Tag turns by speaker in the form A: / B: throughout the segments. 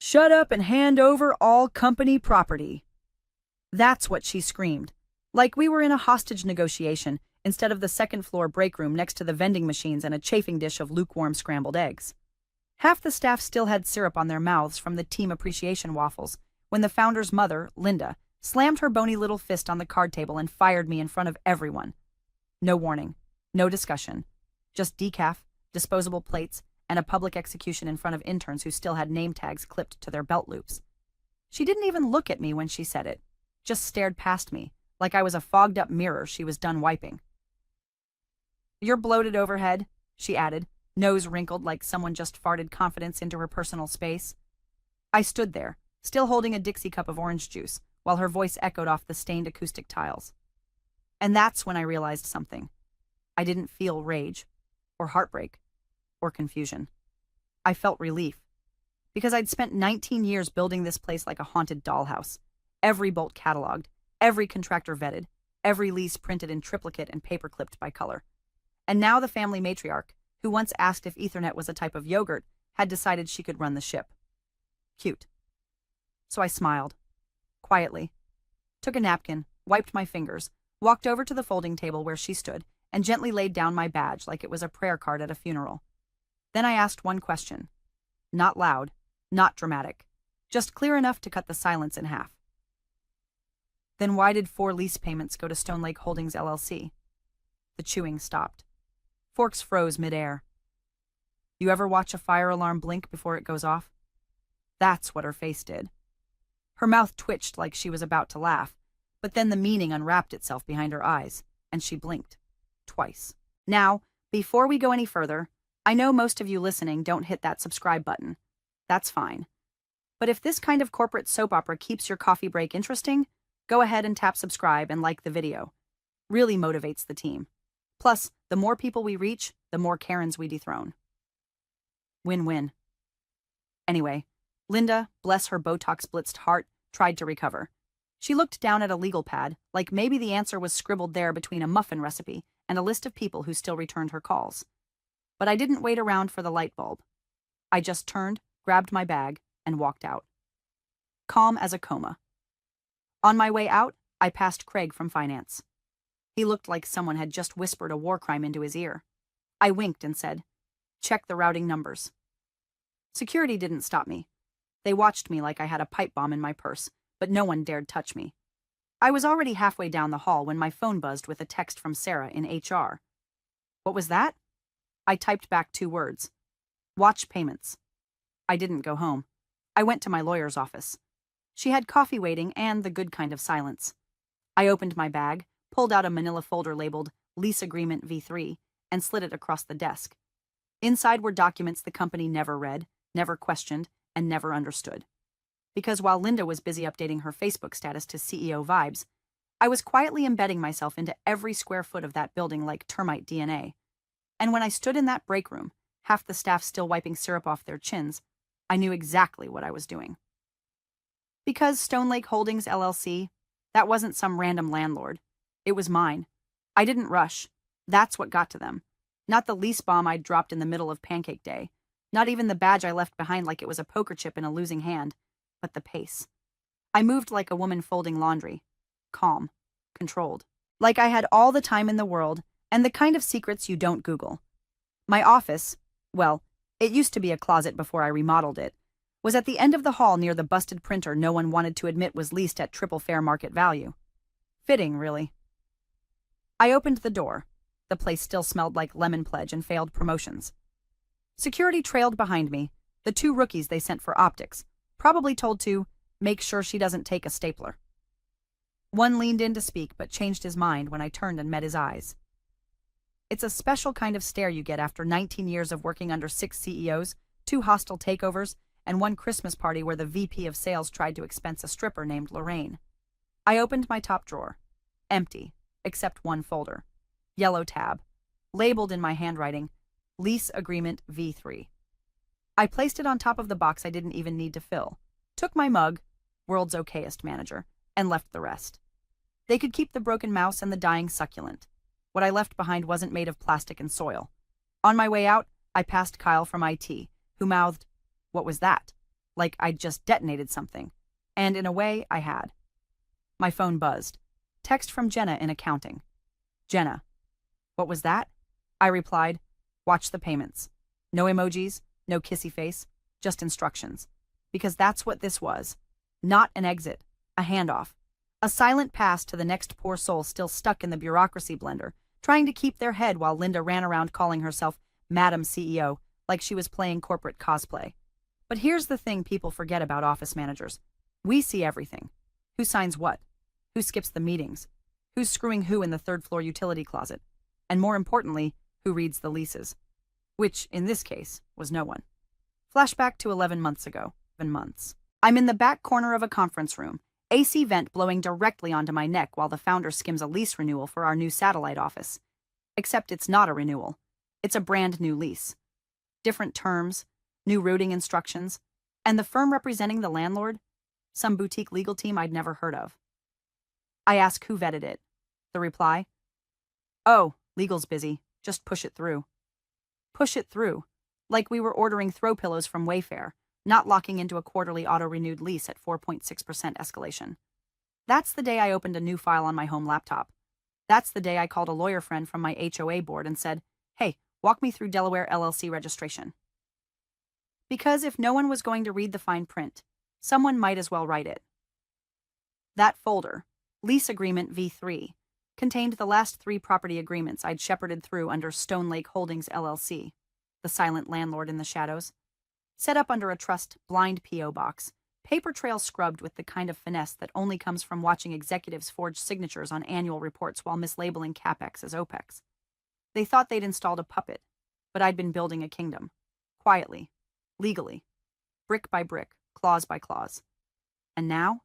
A: "Shut up and hand over all company property." That's what she screamed, like we were in a hostage negotiation instead of the second-floor break room next to the vending machines and a chafing dish of lukewarm scrambled eggs. Half the staff still had syrup on their mouths from the team appreciation waffles when the founder's mother, Linda, slammed her bony little fist on the card table and fired me in front of everyone. No warning, no discussion, just decaf, disposable plates, and a public execution in front of interns who still had name tags clipped to their belt loops. She didn't even look at me when she said it, just stared past me, like I was a fogged-up mirror she was done wiping. "You're bloated overhead," she added, nose wrinkled like someone just farted confidence into her personal space. I stood there, still holding a Dixie cup of orange juice, while her voice echoed off the stained acoustic tiles. And that's when I realized something. I didn't feel rage, or heartbreak, or confusion. I felt relief, because I'd spent 19 years building this place like a haunted dollhouse, every bolt cataloged, every contractor vetted, every lease printed in triplicate and paper-clipped by color. And now the family matriarch, who once asked if Ethernet was a type of yogurt, had decided she could run the ship. Cute. So I smiled, quietly, took a napkin, wiped my fingers, walked over to the folding table where she stood, and gently laid down my badge like it was a prayer card at a funeral. Then I asked one question. Not loud, not dramatic, just clear enough to cut the silence in half. "Then why did 4 lease payments go to Stone Lake Holdings LLC? The chewing stopped. Forks froze midair. You ever watch a fire alarm blink before it goes off? That's what her face did. Her mouth twitched like she was about to laugh, but then the meaning unwrapped itself behind her eyes, and she blinked. Twice. Now, before we go any further, I know most of you listening don't hit that subscribe button. That's fine. But if this kind of corporate soap opera keeps your coffee break interesting, go ahead and tap subscribe and like the video. Really motivates the team. Plus, the more people we reach, the more Karens we dethrone. Win-win. Anyway, Linda, bless her Botox-blitzed heart, tried to recover. She looked down at a legal pad, like maybe the answer was scribbled there between a muffin recipe and a list of people who still returned her calls. But I didn't wait around for the light bulb. I just turned, grabbed my bag, and walked out. Calm as a coma. On my way out, I passed Craig from finance. He looked like someone had just whispered a war crime into his ear. I winked and said, "Check the routing numbers." Security didn't stop me. They watched me like I had a pipe bomb in my purse, but no one dared touch me. I was already halfway down the hall when my phone buzzed with a text from Sarah in HR. What was that? I typed back 2 words. Watch payments. I didn't go home. I went to my lawyer's office. She had coffee waiting and the good kind of silence. I opened my bag, pulled out a manila folder labeled Lease Agreement V3, and slid it across the desk. Inside were documents the company never read, never questioned, and never understood. Because while Linda was busy updating her Facebook status to CEO vibes, I was quietly embedding myself into every square foot of that building like termite DNA. And when I stood in that break room, half the staff still wiping syrup off their chins, I knew exactly what I was doing. Because Stone Lake Holdings LLC, that wasn't some random landlord. It was mine. I didn't rush. That's what got to them. Not the lease bomb I'd dropped in the middle of Pancake Day. Not even the badge I left behind like it was a poker chip in a losing hand. But the pace. I moved like a woman folding laundry. Calm. Controlled. Like I had all the time in the world, and the kind of secrets you don't Google. My office, well, it used to be a closet before I remodeled it, was at the end of the hall near the busted printer no one wanted to admit was leased at triple fair market value. Fitting, really. I opened the door. The place still smelled like lemon pledge and failed promotions. Security trailed behind me, the 2 rookies they sent for optics, probably told to make sure she doesn't take a stapler. One leaned in to speak but changed his mind when I turned and met his eyes. It's a special kind of stare you get after 19 years of working under 6 CEOs, 2 hostile takeovers, and 1 Christmas party where the VP of sales tried to expense a stripper named Lorraine. I opened my top drawer. Empty, except 1 folder. Yellow tab. Labeled in my handwriting, Lease Agreement V3. I placed it on top of the box I didn't even need to fill, took my mug, world's okayest manager, and left the rest. They could keep the broken mouse and the dying succulent. What I left behind wasn't made of plastic and soil. On my way out, I passed Kyle from IT, who mouthed, "What was that?" like I'd just detonated something. And in a way, I had. My phone buzzed. Text from Jenna in accounting. Jenna. What was that? I replied. Watch the payments. No emojis, no kissy face, just instructions. Because that's what this was. Not an exit, a handoff. A silent pass to the next poor soul still stuck in the bureaucracy blender, trying to keep their head while Linda ran around calling herself Madam CEO like she was playing corporate cosplay. But here's the thing people forget about office managers. We see everything. Who signs what? Who skips the meetings? Who's screwing who in the third-floor utility closet? And more importantly, who reads the leases? Which, in this case, was no one. Flashback to 11 months ago. 11 months. I'm in the back corner of a conference room, AC vent blowing directly onto my neck while the founder skims a lease renewal for our new satellite office. Except it's not a renewal. It's a brand new lease. Different terms, new routing instructions, and the firm representing the landlord? Some boutique legal team I'd never heard of. I ask who vetted it. The reply? Oh, legal's busy. Just push it through. Push it through. Like we were ordering throw pillows from Wayfair, not locking into a quarterly auto-renewed lease at 4.6% escalation. That's the day I opened a new file on my home laptop. That's the day I called a lawyer friend from my HOA board and said, hey, walk me through Delaware LLC registration. Because if no one was going to read the fine print, someone might as well write it. That folder, Lease Agreement V3, contained the last 3 property agreements I'd shepherded through under Stone Lake Holdings LLC, the silent landlord in the shadows. Set up under a trust blind P.O. box, paper trail scrubbed with the kind of finesse that only comes from watching executives forge signatures on annual reports while mislabeling CapEx as OPEX. They thought they'd installed a puppet, but I'd been building a kingdom. Quietly, legally, brick by brick, clause by clause. And now?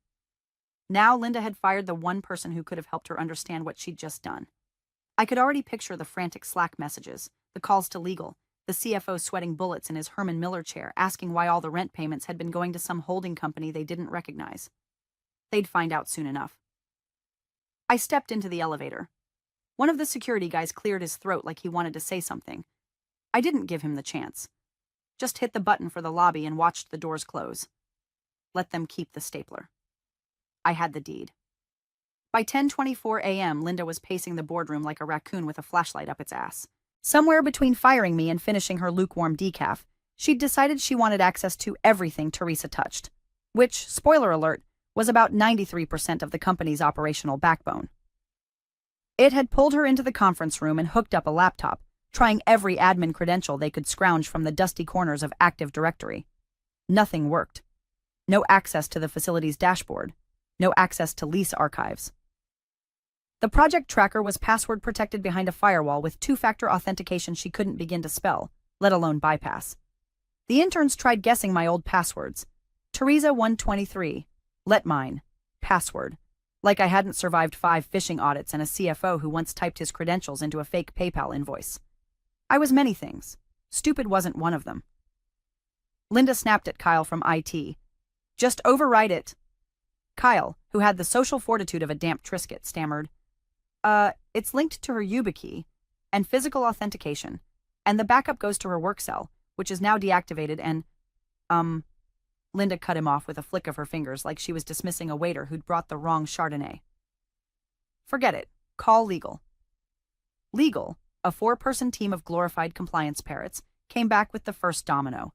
A: Now Linda had fired the one person who could have helped her understand what she'd just done. I could already picture the frantic Slack messages, the calls to legal, the CFO sweating bullets in his Herman Miller chair asking why all the rent payments had been going to some holding company they didn't recognize. They'd find out soon enough. I stepped into the elevator. One of the security guys cleared his throat like he wanted to say something. I didn't give him the chance. Just hit the button for the lobby and watched the doors close. Let them keep the stapler. I had the deed. By 10:24 a.m., Linda was pacing the boardroom like a raccoon with a flashlight up its ass. Somewhere between firing me and finishing her lukewarm decaf, she'd decided she wanted access to everything Teresa touched, which, spoiler alert, was about 93% of the company's operational backbone. It had pulled her into the conference room and hooked up a laptop, trying every admin credential they could scrounge from the dusty corners of Active Directory. Nothing worked. No access to the facility's dashboard. No access to lease archives. The project tracker was password protected behind a firewall with 2-factor authentication she couldn't begin to spell, let alone bypass. The interns tried guessing my old passwords. Teresa 123, let mine, password. Like I hadn't survived 5 phishing audits and a CFO who once typed his credentials into a fake PayPal invoice. I was many things. Stupid wasn't one of them. Linda snapped at Kyle from IT. Just overwrite it. Kyle, who had the social fortitude of a damp Triscuit, stammered, it's linked to her YubiKey and physical authentication, and the backup goes to her work cell, which is now deactivated and, Linda cut him off with a flick of her fingers like she was dismissing a waiter who'd brought the wrong Chardonnay. Forget it. Call legal. Legal, a 4-person team of glorified compliance parrots, came back with the first domino.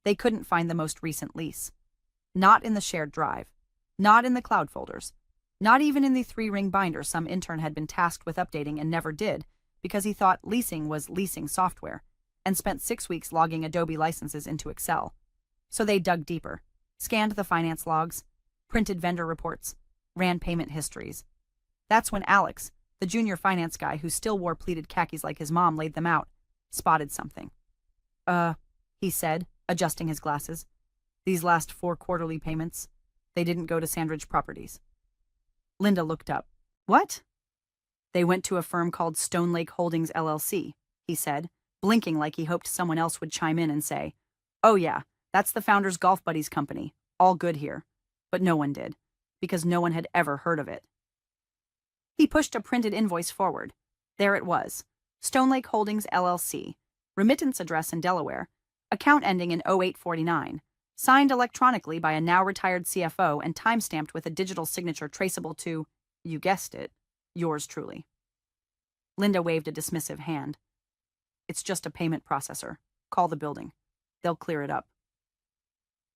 A: They couldn't find the most recent lease. Not in the shared drive. Not in the cloud folders. Not even in the 3-ring binder some intern had been tasked with updating and never did, because he thought leasing was leasing software, and spent 6 weeks logging Adobe licenses into Excel. So they dug deeper, scanned the finance logs, printed vendor reports, ran payment histories. That's when Alex, the junior finance guy who still wore pleated khakis like his mom laid them out, spotted something. He said, adjusting his glasses. These last 4 quarterly payments, they didn't go to Sandridge Properties. Linda looked up. What? They went to a firm called Stone Lake Holdings LLC, he said, blinking like he hoped someone else would chime in and say, oh yeah, that's the founder's golf buddies company. All good here. But no one did, because no one had ever heard of it. He pushed a printed invoice forward. There it was. Stone Lake Holdings LLC. Remittance address in Delaware. Account ending in 0849. Signed electronically by a now-retired CFO and time-stamped with a digital signature traceable to, you guessed it, yours truly. Linda waved a dismissive hand. It's just a payment processor. Call the building. They'll clear it up.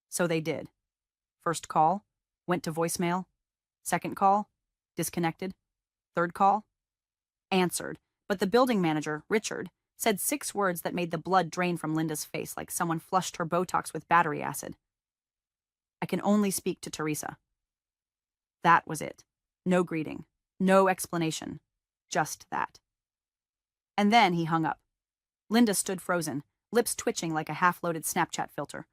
A: So they did. First call, went to voicemail. Second call, disconnected. Third call, answered, but the building manager, Richard, said 6 words that made the blood drain from Linda's face like someone flushed her Botox with battery acid. I can only speak to Teresa. That was it. No greeting. No explanation. Just that. And then he hung up. Linda stood frozen, lips twitching like a half-loaded Snapchat filter.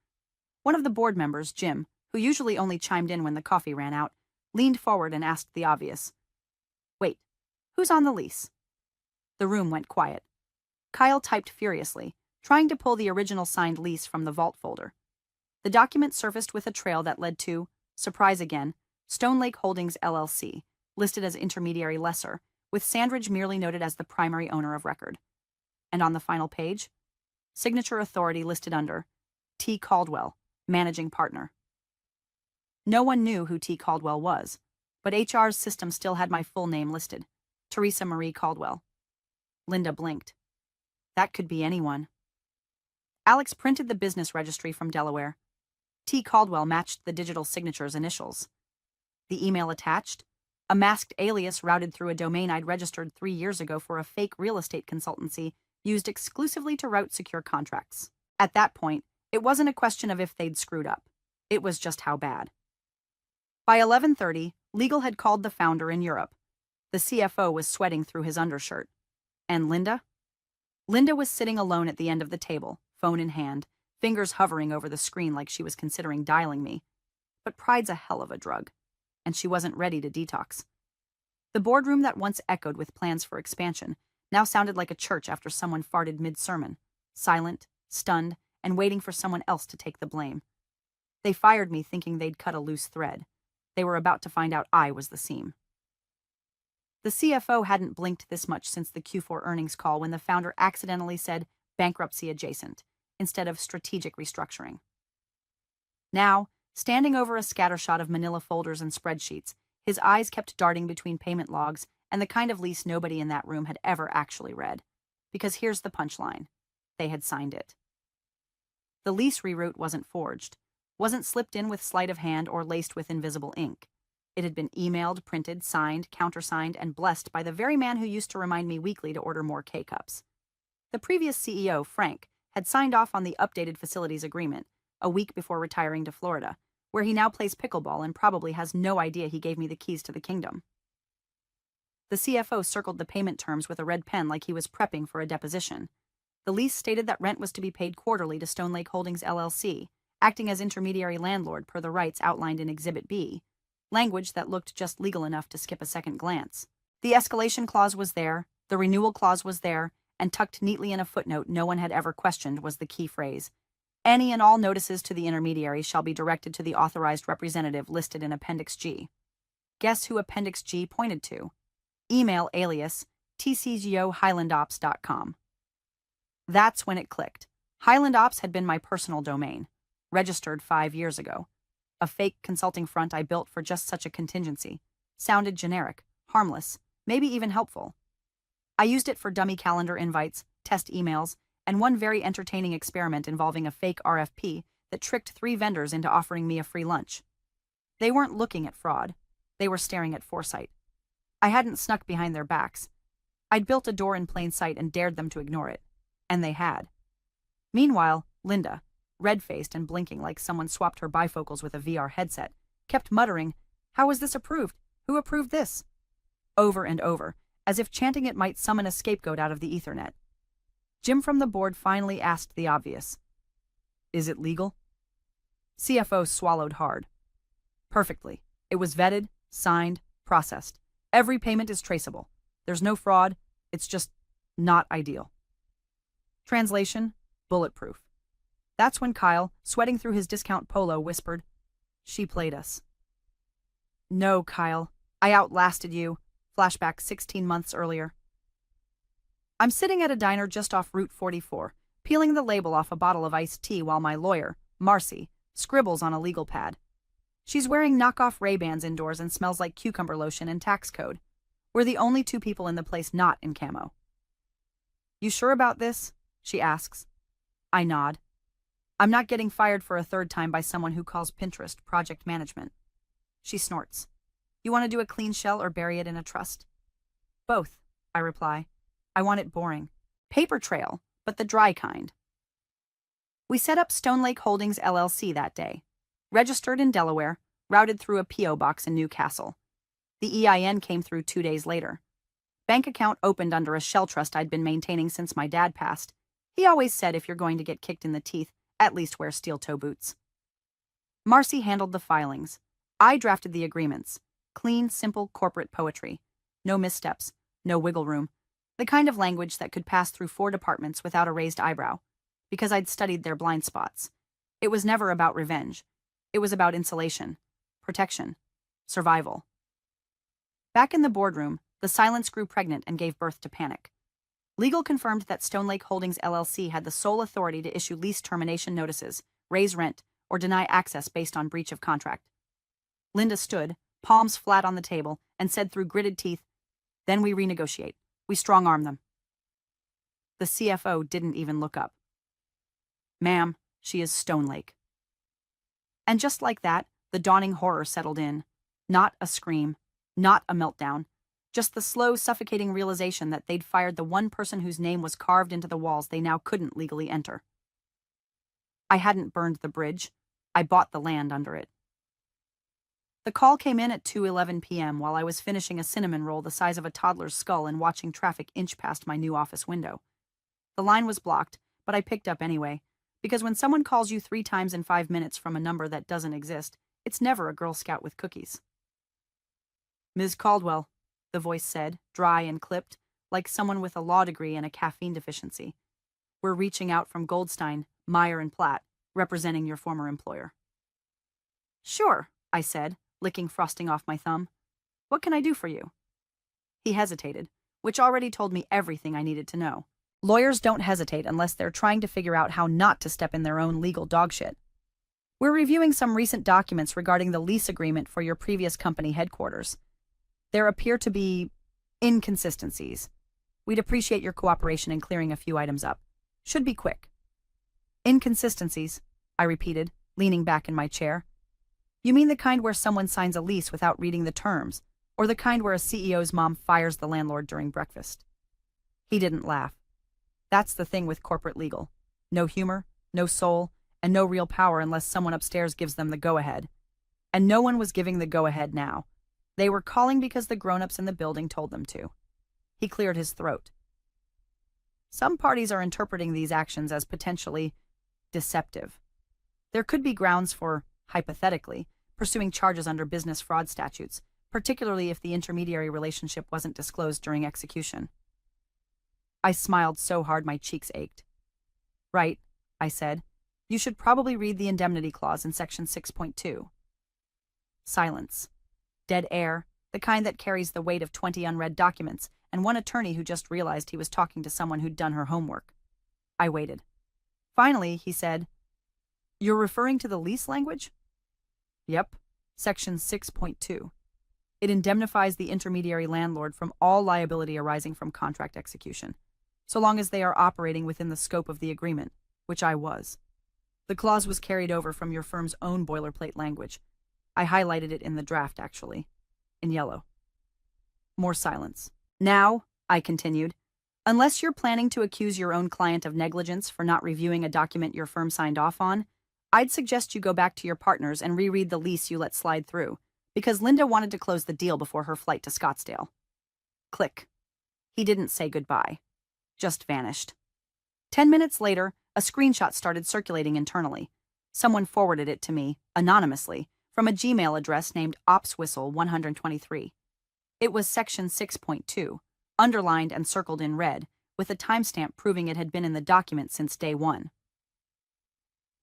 A: One of the board members, Jim, who usually only chimed in when the coffee ran out, leaned forward and asked the obvious. Wait, who's on the lease? The room went quiet. Kyle typed furiously, trying to pull the original signed lease from the vault folder. The document surfaced with a trail that led to, surprise again, Stone Lake Holdings LLC, listed as intermediary lessor, with Sandridge merely noted as the primary owner of record. And on the final page, signature authority listed under T. Caldwell, managing partner. No one knew who T. Caldwell was, but HR's system still had my full name listed, Teresa Marie Caldwell. Linda blinked. That could be anyone. Alex printed the business registry from Delaware. T. Caldwell matched the digital signature's initials. The email attached, a masked alias routed through a domain I'd registered 3 years ago for a fake real estate consultancy used exclusively to route secure contracts. At that point, it wasn't a question of if they'd screwed up. It was just how bad. By 11:30, legal had called the founder in Europe. The CFO was sweating through his undershirt. And Linda? Linda was sitting alone at the end of the table, phone in hand, fingers hovering over the screen like she was considering dialing me. But pride's a hell of a drug, and she wasn't ready to detox. The boardroom that once echoed with plans for expansion now sounded like a church after someone farted mid-sermon, silent, stunned, and waiting for someone else to take the blame. They fired me thinking they'd cut a loose thread. They were about to find out I was the seam. The CFO hadn't blinked this much since the Q4 earnings call when the founder accidentally said bankruptcy adjacent instead of strategic restructuring. Now, standing over a scattershot of manila folders and spreadsheets, his eyes kept darting between payment logs and the kind of lease nobody in that room had ever actually read. Because here's the punchline. They had signed it. The lease reroute wasn't forged, wasn't slipped in with sleight of hand or laced with invisible ink. It had been emailed, printed, signed, countersigned, and blessed by the very man who used to remind me weekly to order more K-cups. The previous CEO, Frank, had signed off on the updated facilities agreement a week before retiring to Florida, where he now plays pickleball and probably has no idea he gave me the keys to the kingdom. The CFO circled the payment terms with a red pen like he was prepping for a deposition. The lease stated that rent was to be paid quarterly to Stone Lake Holdings LLC, acting as intermediary landlord per the rights outlined in Exhibit B, language that looked just legal enough to skip a second glance. The escalation clause was there, the renewal clause was there, and tucked neatly in a footnote no one had ever questioned was the key phrase. Any and all notices to the intermediary shall be directed to the authorized representative listed in Appendix G. Guess who Appendix G pointed to? Email alias tcgohighlandops.com. That's when it clicked. Highland Ops had been my personal domain, registered 5 years ago. A fake consulting front I built for just such a contingency. Sounded generic, harmless, maybe even helpful. I used it for dummy calendar invites, test emails, and one very entertaining experiment involving a fake RFP that tricked 3 vendors into offering me a free lunch. They weren't looking at fraud. They were staring at foresight. I hadn't snuck behind their backs. I'd built a door in plain sight and dared them to ignore it. And they had. Meanwhile, Linda, red-faced and blinking like someone swapped her bifocals with a VR headset, kept muttering, "How was this approved? Who approved this?" over and over, as if chanting it might summon a scapegoat out of the Ethernet. Jim from the board finally asked the obvious. "Is it legal?" CFO swallowed hard. "Perfectly. It was vetted, signed, processed. Every payment is traceable. There's no fraud. It's just not ideal." Translation, bulletproof. That's when Kyle, sweating through his discount polo, whispered, "She played us." "No, Kyle. I outlasted you." Flashback 16 months earlier. I'm sitting at a diner just off Route 44, peeling the label off a bottle of iced tea while my lawyer, Marcy, scribbles on a legal pad. She's wearing knockoff Ray-Bans indoors and smells like cucumber lotion and tax code. We're the only two people in the place not in camo. You sure about this? She asks. I nod. I'm not getting fired for a third time by someone who calls Pinterest project management. She snorts. You want to do a clean shell or bury it in a trust? Both, I reply. I want it boring. Paper trail, but the dry kind. We set up Stone Lake Holdings LLC that day. Registered in Delaware, routed through a P.O. box in Newcastle. The EIN came through 2 days later. Bank account opened under a shell trust I'd been maintaining since my dad passed. He always said if you're going to get kicked in the teeth, at least wear steel-toe boots. Marcy handled the filings. I drafted the agreements. Clean, simple corporate poetry. No missteps, no wiggle room. The kind of language that could pass through 4 departments without a raised eyebrow, because I'd studied their blind spots. It was never about revenge. It was about insulation, protection, survival. Back in the boardroom, the silence grew pregnant and gave birth to panic. Legal confirmed that Stone Lake Holdings LLC had the sole authority to issue lease termination notices, raise rent, or deny access based on breach of contract. Linda stood, palms flat on the table, and said through gritted teeth, "Then we renegotiate. We strong-arm them." The CFO didn't even look up. "Ma'am, she is Stone Lake." And just like that, the dawning horror settled in. Not a scream, not a meltdown, just the slow, suffocating realization that they'd fired the one person whose name was carved into the walls they now couldn't legally enter. I hadn't burned the bridge. I bought the land under it. The call came in at 2:11 p.m. while I was finishing a cinnamon roll the size of a toddler's skull and watching traffic inch past my new office window. The line was blocked, but I picked up anyway, because when someone calls you 3 times in 5 minutes from a number that doesn't exist, it's never a Girl Scout with cookies. "Ms. Caldwell," the voice said, dry and clipped, like someone with a law degree and a caffeine deficiency. "We're reaching out from Goldstein, Meyer and Platt, representing your former employer." "Sure," I said, licking frosting off my thumb. "What can I do for you?" He hesitated, which already told me everything I needed to know. Lawyers don't hesitate unless they're trying to figure out how not to step in their own legal dogshit. "We're reviewing some recent documents regarding the lease agreement for your previous company headquarters. There appear to be inconsistencies. We'd appreciate your cooperation in clearing a few items up. Should be quick." "Inconsistencies," I repeated, leaning back in my chair. "You mean the kind where someone signs a lease without reading the terms, or the kind where a CEO's mom fires the landlord during breakfast?" He didn't laugh. That's the thing with corporate legal. No humor, no soul, and no real power unless someone upstairs gives them the go-ahead. And no one was giving the go-ahead now. They were calling because the grown-ups in the building told them to. He cleared his throat. "Some parties are interpreting these actions as potentially deceptive. There could be grounds for, hypothetically, pursuing charges under business fraud statutes, particularly if the intermediary relationship wasn't disclosed during execution." I smiled so hard my cheeks ached. "Right," I said. "You should probably read the indemnity clause in Section 6.2. Silence. Dead air, the kind that carries the weight of 20 unread documents, and one attorney who just realized he was talking to someone who'd done her homework. I waited. Finally, he said, "You're referring to the lease language?" "Yep, Section 6.2. It indemnifies the intermediary landlord from all liability arising from contract execution, so long as they are operating within the scope of the agreement, which I was. The clause was carried over from your firm's own boilerplate language. I highlighted it in the draft, actually, in yellow." More silence. "Now," I continued, "unless you're planning to accuse your own client of negligence for not reviewing a document your firm signed off on, I'd suggest you go back to your partners and reread the lease you let slide through, because Linda wanted to close the deal before her flight to Scottsdale." Click. He didn't say goodbye. Just vanished. 10 minutes later, a screenshot started circulating internally. Someone forwarded it to me, anonymously, from a Gmail address named OpsWhistle123. It was Section 6.2, underlined and circled in red, with a timestamp proving it had been in the document since day 1.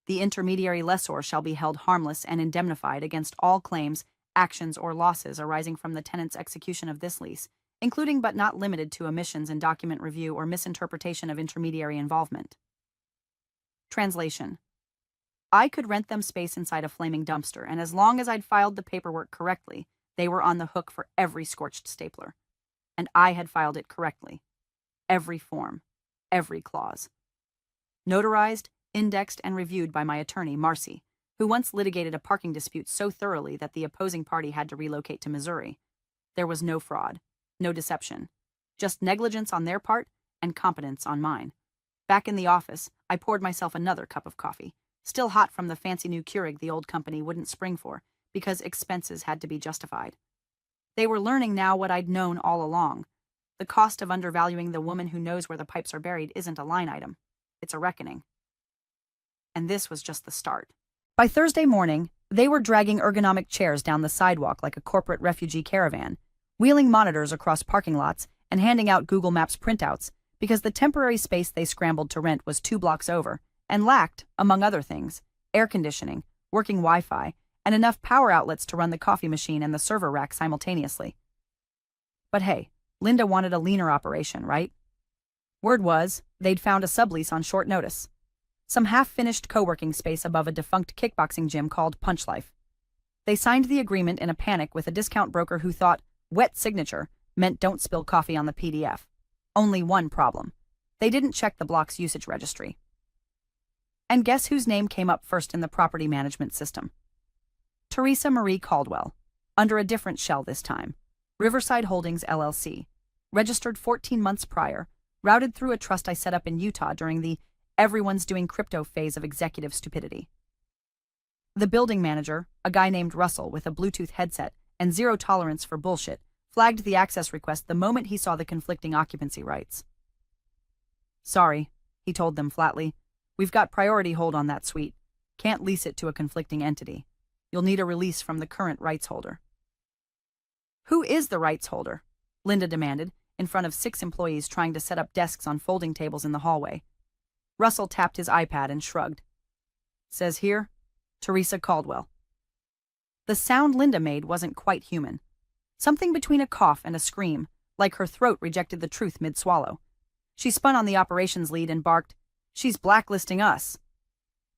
A: "The intermediary lessor shall be held harmless and indemnified against all claims, actions, or losses arising from the tenant's execution of this lease, including but not limited to omissions in document review or misinterpretation of intermediary involvement." Translation. I could rent them space inside a flaming dumpster, and as long as I'd filed the paperwork correctly, they were on the hook for every scorched stapler. And I had filed it correctly. Every form, every clause. Notarized, indexed, and reviewed by my attorney, Marcy, who once litigated a parking dispute so thoroughly that the opposing party had to relocate to Missouri. There was no fraud, no deception, just negligence on their part and competence on mine. Back in the office, I poured myself another cup of coffee, still hot from the fancy new Keurig the old company wouldn't spring for, because expenses had to be justified. They were learning now what I'd known all along. The cost of undervaluing the woman who knows where the pipes are buried isn't a line item. It's a reckoning. And this was just the start. By Thursday morning, they were dragging ergonomic chairs down the sidewalk like a corporate refugee caravan, wheeling monitors across parking lots and handing out Google Maps printouts because the temporary space they scrambled to rent was 2 blocks over and lacked, among other things, air conditioning, working Wi-Fi, and enough power outlets to run the coffee machine and the server rack simultaneously. But hey, Linda wanted a leaner operation, right? Word was, they'd found a sublease on short notice. Some half-finished co-working space above a defunct kickboxing gym called Punch Life. They signed the agreement in a panic with a discount broker who thought wet signature meant don't spill coffee on the PDF. Only one problem. They didn't check the block's usage registry. And guess whose name came up first in the property management system? Teresa Marie Caldwell, under a different shell this time. Riverside Holdings, LLC. Registered 14 months prior, routed through a trust I set up in Utah during the everyone's doing crypto phase of executive stupidity. The building manager, a guy named Russell with a Bluetooth headset and zero tolerance for bullshit, flagged the access request the moment he saw the conflicting occupancy rights. Sorry, he told them flatly. We've got priority hold on that suite. Can't lease it to a conflicting entity. You'll need a release from the current rights holder. Who is the rights holder? Linda demanded, in front of 6 employees trying to set up desks on folding tables in the hallway. Russell tapped his iPad and shrugged. Says here, Teresa Caldwell. The sound Linda made wasn't quite human. Something between a cough and a scream, like her throat rejected the truth mid-swallow. She spun on the operations lead and barked, "She's blacklisting us."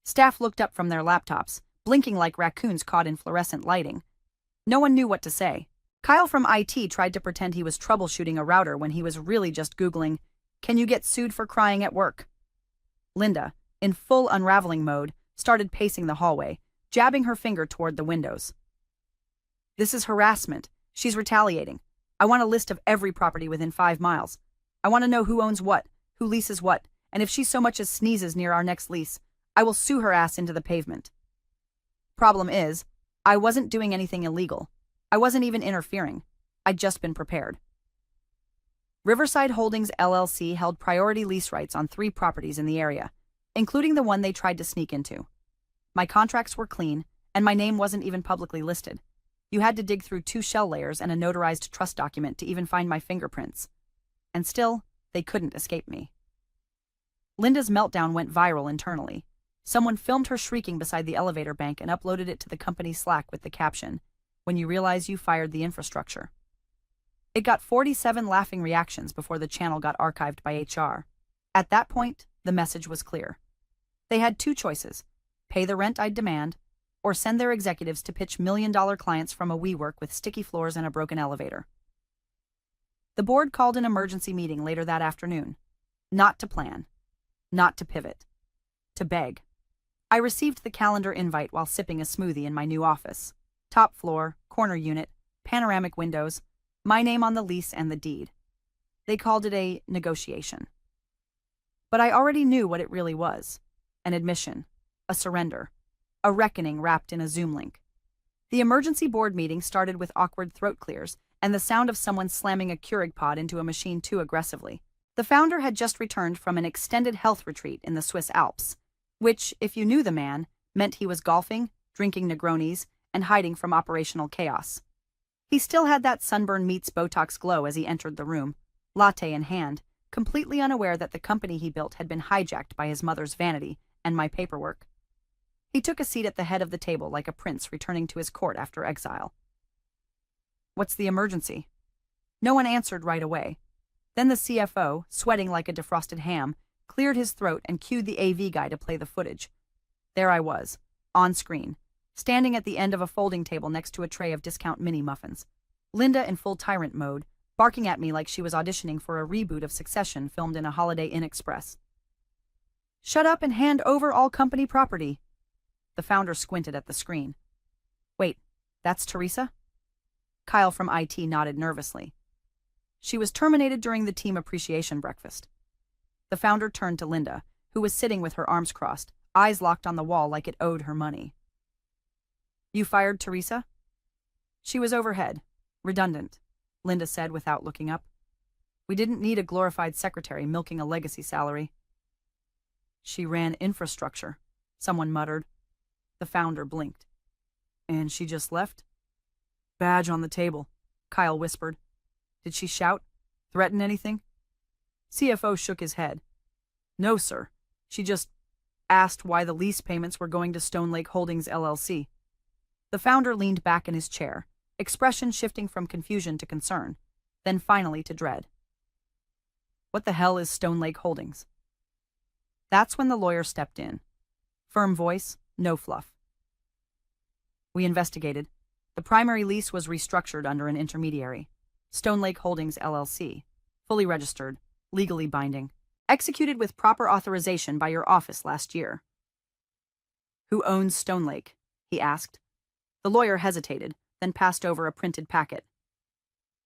A: Staff looked up from their laptops, blinking like raccoons caught in fluorescent lighting. No one knew what to say. Kyle from IT tried to pretend he was troubleshooting a router when he was really just Googling, "Can you get sued for crying at work?" Linda, in full unraveling mode, started pacing the hallway, jabbing her finger toward the windows. "This is harassment. She's retaliating. I want a list of every property within 5 miles. I want to know who owns what, who leases what, and if she so much as sneezes near our next lease, I will sue her ass into the pavement." Problem is, I wasn't doing anything illegal. I wasn't even interfering. I'd just been prepared. Riverside Holdings LLC held priority lease rights on 3 properties in the area, including the one they tried to sneak into. My contracts were clean, and my name wasn't even publicly listed. You had to dig through 2 shell layers and a notarized trust document to even find my fingerprints. And still, they couldn't escape me. Linda's meltdown went viral internally. Someone filmed her shrieking beside the elevator bank and uploaded it to the company's Slack with the caption, "When you realize you fired the infrastructure." It got 47 laughing reactions before the channel got archived by HR. At that point, the message was clear. They had 2 choices: pay the rent I'd demand, or send their executives to pitch $1-million clients from a WeWork with sticky floors and a broken elevator. The board called an emergency meeting later that afternoon. Not to plan. Not to pivot. To beg. I received the calendar invite while sipping a smoothie in my new office. Top floor, corner unit, panoramic windows, my name on the lease and the deed. They called it a negotiation. But I already knew what it really was. An admission. A surrender. A reckoning wrapped in a Zoom link. The emergency board meeting started with awkward throat clears and the sound of someone slamming a Keurig pod into a machine too aggressively. The founder had just returned from an extended health retreat in the Swiss Alps, which, if you knew the man, meant he was golfing, drinking Negronis, and hiding from operational chaos. He still had that sunburn meets Botox glow as he entered the room, latte in hand, completely unaware that the company he built had been hijacked by his mother's vanity and my paperwork. He took a seat at the head of the table like a prince returning to his court after exile. "What's the emergency?" No one answered right away. Then the CFO, sweating like a defrosted ham, cleared his throat and cued the AV guy to play the footage. There I was, on screen, standing at the end of a folding table next to a tray of discount mini muffins. Linda in full tyrant mode, barking at me like she was auditioning for a reboot of Succession filmed in a Holiday Inn Express. "Shut up and hand over all company property." The founder squinted at the screen. "Wait, that's Teresa?" Kyle from IT nodded nervously. "She was terminated during the team appreciation breakfast." The founder turned to Linda, who was sitting with her arms crossed, eyes locked on the wall like it owed her money. "You fired Teresa?" "She was overhead. Redundant," Linda said without looking up. "We didn't need a glorified secretary milking a legacy salary." "She ran infrastructure," someone muttered. The founder blinked. "And she just left?" "Badge on the table," Kyle whispered. "Did she shout? Threaten anything?" CFO shook his head. "No, sir. She just asked why the lease payments were going to Stone Lake Holdings LLC. The founder leaned back in his chair, expression shifting from confusion to concern, then finally to dread. "What the hell is Stone Lake Holdings?" That's when the lawyer stepped in. Firm voice, no fluff. "We investigated. The primary lease was restructured under an intermediary, Stone Lake Holdings LLC, fully registered, legally binding, executed with proper authorization by your office last year." "Who owns Stone Lake?" he asked. The lawyer hesitated, then passed over a printed packet.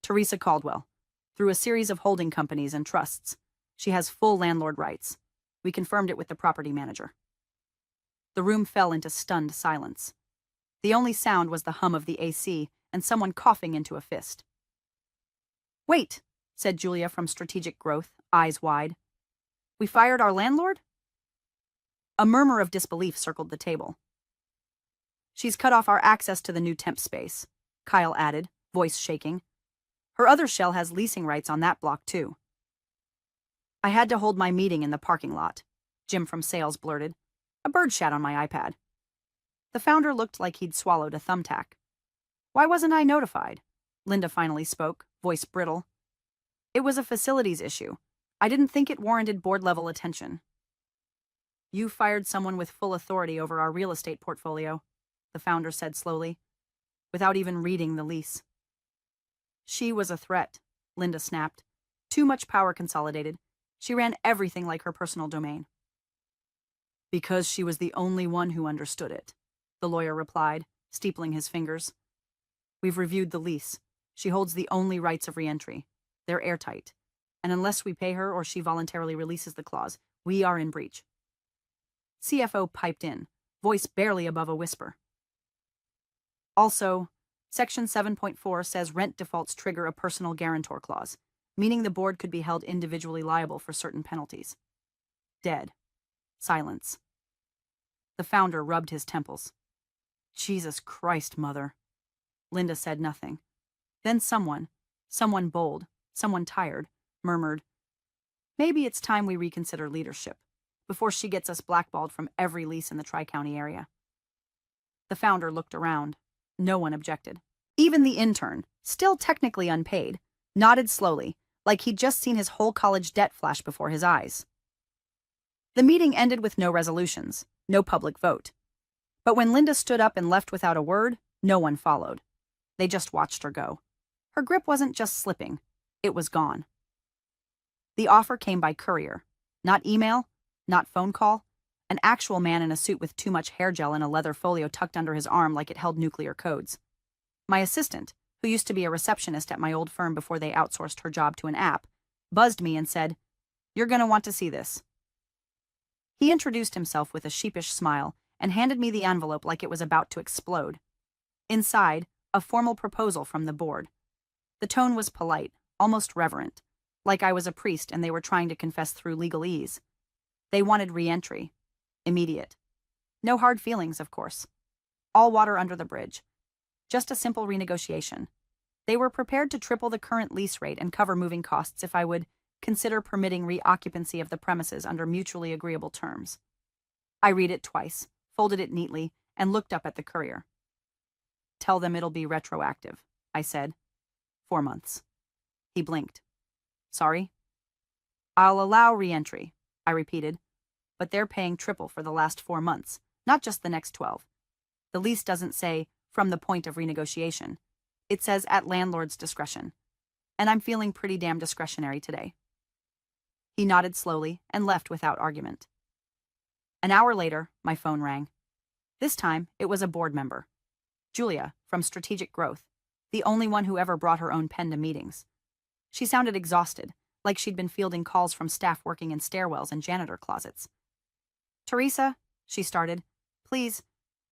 A: "Teresa Caldwell. Through a series of holding companies and trusts. She has full landlord rights. We confirmed it with the property manager." The room fell into stunned silence. The only sound was the hum of the AC and someone coughing into a fist. "Wait," said Julia from Strategic Growth, eyes wide. "We fired our landlord?" A murmur of disbelief circled the table. "She's cut off our access to the new temp space," Kyle added, voice shaking. "Her other shell has leasing rights on that block, too." "I had to hold my meeting in the parking lot," Jim from sales blurted. "A bird shat on my iPad." The founder looked like he'd swallowed a thumbtack. "Why wasn't I notified?" Linda finally spoke, voice brittle. "It was a facilities issue. I didn't think it warranted board-level attention." "You fired someone with full authority over our real estate portfolio," the founder said slowly, "without even reading the lease." "She was a threat," Linda snapped. "Too much power consolidated. She ran everything like her personal domain." "Because she was the only one who understood it," the lawyer replied, steepling his fingers. "We've reviewed the lease. She holds the only rights of reentry. They're airtight. And unless we pay her or she voluntarily releases the clause, we are in breach." CFO piped in, voice barely above a whisper. "Also, Section 7.4 says rent defaults trigger a personal guarantor clause, meaning the board could be held individually liable for certain penalties." Dead. Silence. The founder rubbed his temples. "Jesus Christ, Mother." Linda said nothing. Then someone bold, someone tired, murmured, "Maybe it's time we reconsider leadership, before she gets us blackballed from every lease in the Tri-County area." The founder looked around. No one objected. Even the intern, still technically unpaid, nodded slowly, like he'd just seen his whole college debt flash before his eyes. The meeting ended with no resolutions, no public vote. But when Linda stood up and left without a word, no one followed. They just watched her go. Her grip wasn't just slipping, it was gone. The offer came by courier. Not email, not phone call. An actual man in a suit with too much hair gel and a leather folio tucked under his arm like it held nuclear codes. My assistant, who used to be a receptionist at my old firm before they outsourced her job to an app, buzzed me and said, "You're going to want to see this." He introduced himself with a sheepish smile and handed me the envelope like it was about to explode. Inside, a formal proposal from the board. The tone was polite, almost reverent, like I was a priest and they were trying to confess through legalese. They wanted re-entry. Immediate. No hard feelings, of course. All water under the bridge. Just a simple renegotiation. They were prepared to triple the current lease rate and cover moving costs if I would consider permitting reoccupancy of the premises under mutually agreeable terms. I read it twice, folded it neatly, and looked up at the courier. "Tell them it'll be retroactive," I said. 4 months. He blinked. "Sorry?" "I'll allow re-entry," I repeated, "but they're paying triple for the last 4 months, not just the next 12. The lease doesn't say, from the point of renegotiation. It says at landlord's discretion. And I'm feeling pretty damn discretionary today. He nodded slowly and left without argument. An hour later, my phone rang. This time, it was a board member. Julia, from Strategic Growth, the only one who ever brought her own pen to meetings. She sounded exhausted, like she'd been fielding calls from staff working in stairwells and janitor closets. "Teresa," she started, "please,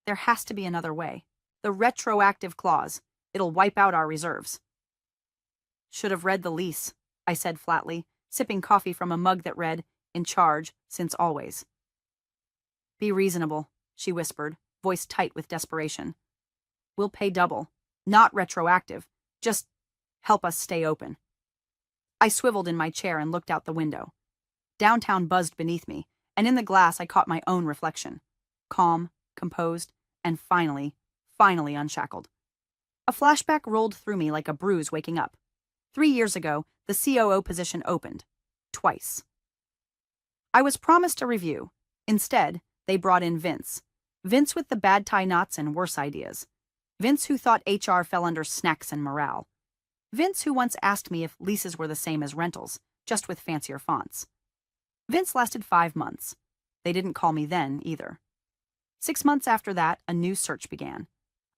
A: there has to be another way. The retroactive clause. It'll wipe out our reserves." "Should have read the lease," I said flatly, sipping coffee from a mug that read, "In charge, since always." "Be reasonable," she whispered, voice tight with desperation. "We'll pay double. Not retroactive. Just help us stay open." I swiveled in my chair and looked out the window. Downtown buzzed beneath me, and in the glass I caught my own reflection. Calm, composed, and finally unshackled. A flashback rolled through me like a bruise waking up. 3 years ago, the COO position opened. Twice. I was promised a review. Instead, they brought in Vince. Vince with the bad tie knots and worse ideas. Vince who thought HR fell under snacks and morale. Vince who once asked me if leases were the same as rentals, just with fancier fonts. Vince lasted 5 months. They didn't call me then, either. 6 months after that, a new search began.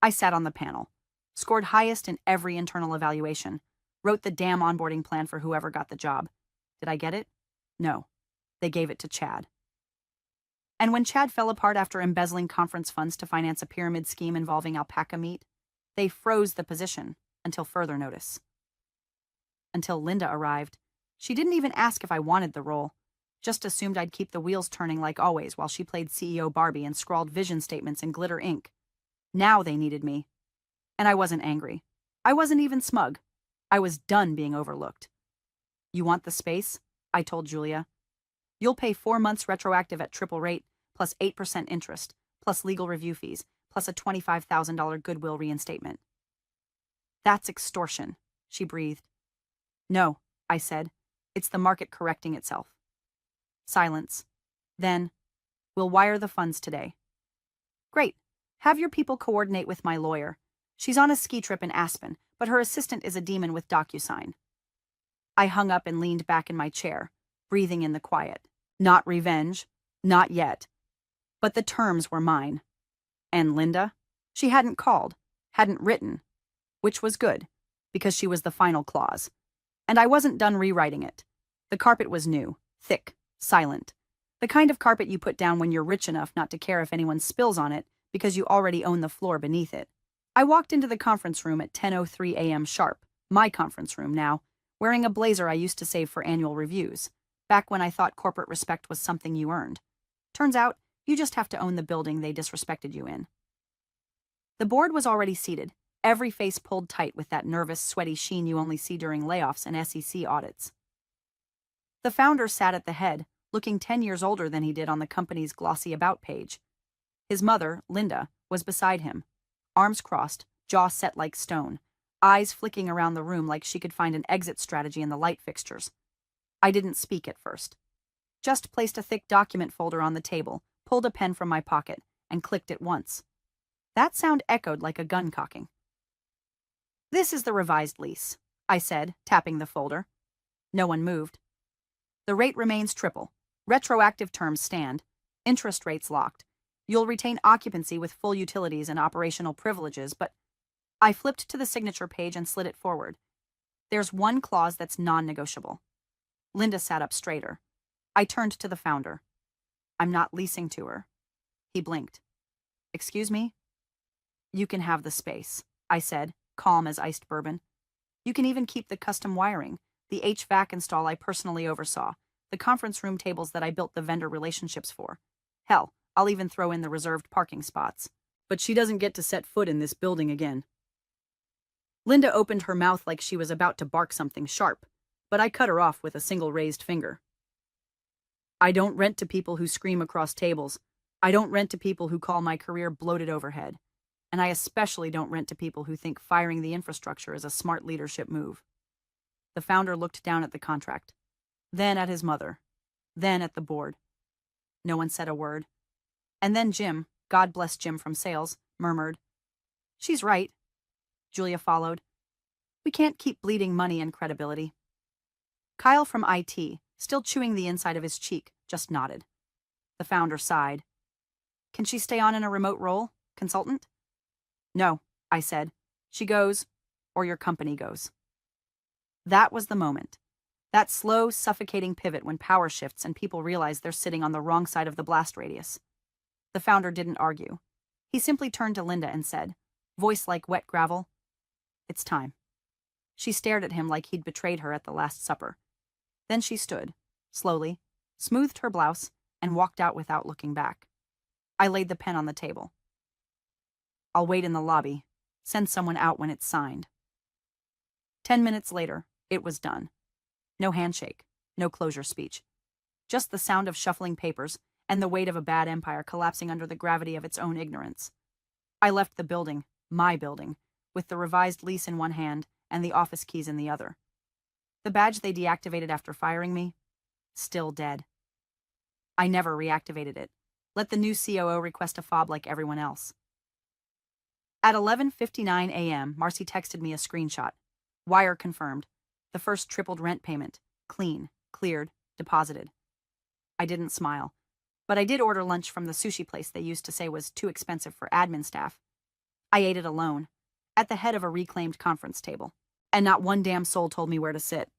A: I sat on the panel, scored highest in every internal evaluation, wrote the damn onboarding plan for whoever got the job. Did I get it? No. They gave it to Chad. And when Chad fell apart after embezzling conference funds to finance a pyramid scheme involving alpaca meat, they froze the position until further notice. Until Linda arrived. She didn't even ask if I wanted the role, just assumed I'd keep the wheels turning like always while she played CEO Barbie and scrawled vision statements in glitter ink. Now they needed me. And I wasn't angry. I wasn't even smug. I was done being overlooked. "You want the space?" I told Julia. "You'll pay 4 months retroactive at triple rate, plus 8% interest, plus legal review fees, plus a $25,000 goodwill reinstatement." "That's extortion," she breathed. "No," I said. "It's the market correcting itself." Silence. Then, "We'll wire the funds today." "Great. Have your people coordinate with my lawyer. She's on a ski trip in Aspen, but her assistant is a demon with DocuSign." I hung up and leaned back in my chair, breathing in the quiet. Not revenge. Not yet. But the terms were mine. And Linda? She hadn't called, hadn't written, which was good, because she was the final clause. And I wasn't done rewriting it. The carpet was new, thick, silent. The kind of carpet you put down when you're rich enough not to care if anyone spills on it because you already own the floor beneath it. I walked into the conference room at 10:03 a.m. sharp, my conference room now, wearing a blazer I used to save for annual reviews, back when I thought corporate respect was something you earned. Turns out, you just have to own the building they disrespected you in. The board was already seated, every face pulled tight with that nervous, sweaty sheen you only see during layoffs and SEC audits. The founder sat at the head, looking 10 years older than he did on the company's glossy about page. His mother, Linda, was beside him, arms crossed, jaw set like stone, eyes flicking around the room like she could find an exit strategy in the light fixtures. I didn't speak at first. Just placed a thick document folder on the table, pulled a pen from my pocket, and clicked it once. That sound echoed like a gun cocking. "This is the revised lease," I said, tapping the folder. No one moved. "The rate remains triple. Retroactive terms stand. Interest rates locked. You'll retain occupancy with full utilities and operational privileges, but..." I flipped to the signature page and slid it forward. "There's one clause that's non-negotiable." Linda sat up straighter. I turned to the founder. "I'm not leasing to her." He blinked. "Excuse me?" "You can have the space," I said, calm as iced bourbon. "You can even keep the custom wiring, the HVAC install I personally oversaw, the conference room tables that I built the vendor relationships for. Hell, I'll even throw in the reserved parking spots. But she doesn't get to set foot in this building again." Linda opened her mouth like she was about to bark something sharp, but I cut her off with a single raised finger. "I don't rent to people who scream across tables. I don't rent to people who call my career bloated overhead. And I especially don't rent to people who think firing the infrastructure is a smart leadership move." The founder looked down at the contract, then at his mother, then at the board. No one said a word. And then Jim, God bless Jim from sales, murmured. She's right, Julia followed. We can't keep bleeding money and credibility. Kyle from IT, still chewing the inside of his cheek, just nodded. The founder sighed. Can she stay on in a remote role, consultant? No, I said. She goes, or your company goes. That was the moment. That slow, suffocating pivot when power shifts and people realize they're sitting on the wrong side of the blast radius. The founder didn't argue. He simply turned to Linda and said, voice like wet gravel, it's time. She stared at him like he'd betrayed her at the Last Supper. Then she stood, slowly, smoothed her blouse, and walked out without looking back. I laid the pen on the table. I'll wait in the lobby. Send someone out when it's signed. 10 minutes later, it was done. No handshake, no closure speech. Just the sound of shuffling papers and the weight of a bad empire collapsing under the gravity of its own ignorance. I left the building, my building, with the revised lease in one hand and the office keys in the other. The badge they deactivated after firing me, still dead. I never reactivated it. Let the new COO request a fob like everyone else. At 11:59 a.m., Marcy texted me a screenshot. Wire confirmed. The first tripled rent payment. Clean, cleared, deposited. I didn't smile, but I did order lunch from the sushi place they used to say was too expensive for admin staff. I ate it alone, at the head of a reclaimed conference table, and not one damn soul told me where to sit.